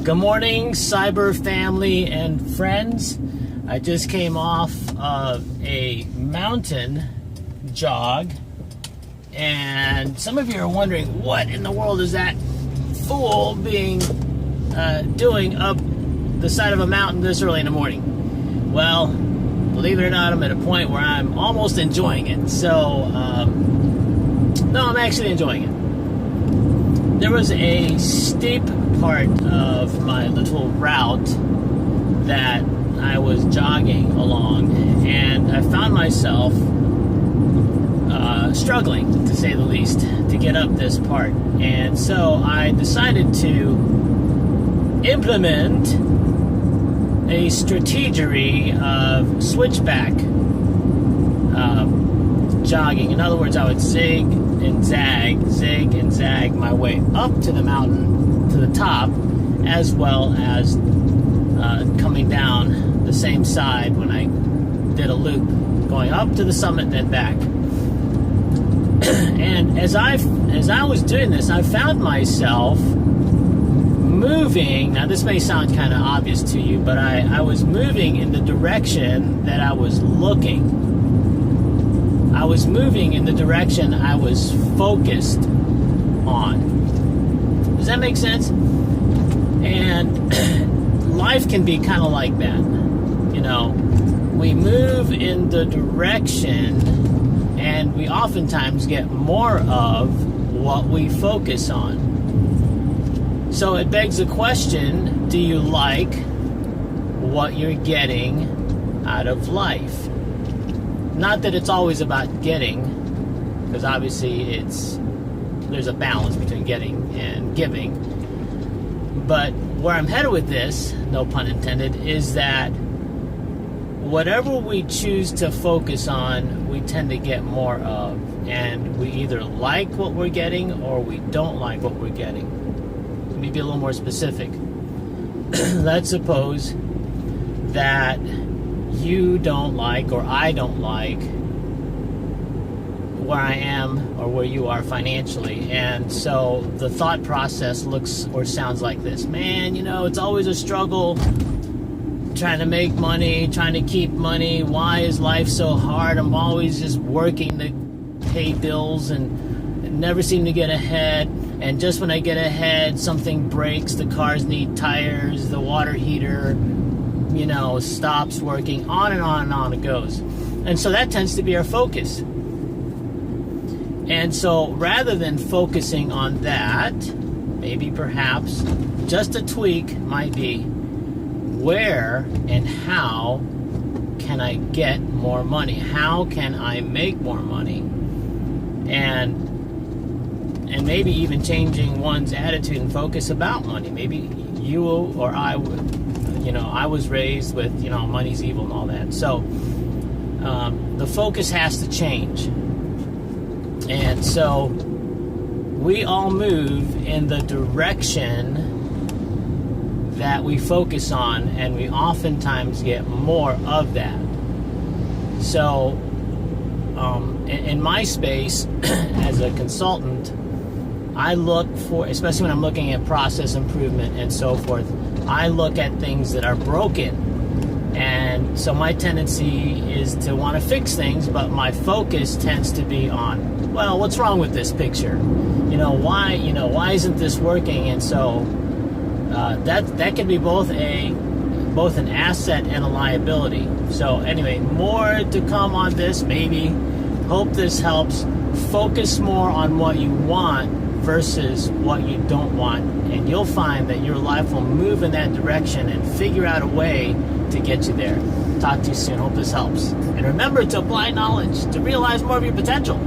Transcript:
Good morning, cyber family and friends. I just came off of a mountain jog, and some of you are wondering what in the world is that fool doing up the side of a mountain this early in the morning. Well, believe it or not, I'm at a point where I'm almost enjoying it. So, no, I'm actually enjoying it. There was a steep part of my little route that I was jogging along, and I found myself struggling, to say the least, to get up this part. And so I decided to implement a strategy of switchback jogging. In other words, I would zig and zag my way up to the mountain, to the top, as well as coming down the same side when I did a loop, going up to the summit, then back. And as I was doing this, I found myself moving. Now, this may sound kind of obvious to you, but I was moving in the direction that I was looking. I was moving in the direction I was focused on. Does that make sense? And life can be kind of like that. You know, we move in the direction, and we oftentimes get more of what we focus on. So it begs the question, do you like what you're getting out of life? Not that it's always about getting, because obviously there's a balance between getting and giving. But where I'm headed with this, no pun intended, is that whatever we choose to focus on, we tend to get more of. And we either like what we're getting or we don't like what we're getting. Let me be a little more specific. Let's suppose that you don't like, or I don't like, where I am or where you are financially. And so the thought process looks or sounds like this. Man, you know, it's always a struggle trying to make money, trying to keep money. Why is life so hard? I'm always just working to pay bills and never seem to get ahead. And just when I get ahead, something breaks. The cars need tires, the water heater, you know, stops working, on and on and on it goes. And so that tends to be our focus. And so rather than focusing on that, maybe perhaps just a tweak might be, where and how can I get more money? How can I make more money? And maybe even changing one's attitude and focus about money. Maybe you or I would, you know, I was raised with, you know, money's evil and all that. So the focus has to change. And so we all move in the direction that we focus on, and we oftentimes get more of that. So in my space as a consultant, I look for, especially when I'm looking at process improvement and so forth, I look at things that are broken. And so my tendency is to want to fix things, but my focus tends to be on, well, what's wrong with this picture? Why isn't this working? And so that can be both an asset and a liability. So anyway, more to come on this, maybe. Hope this helps. Focus more on what you want versus what you don't want, and you'll find that your life will move in that direction and figure out a way to get you there. Talk to you soon. Hope this helps. And remember to apply knowledge to realize more of your potential.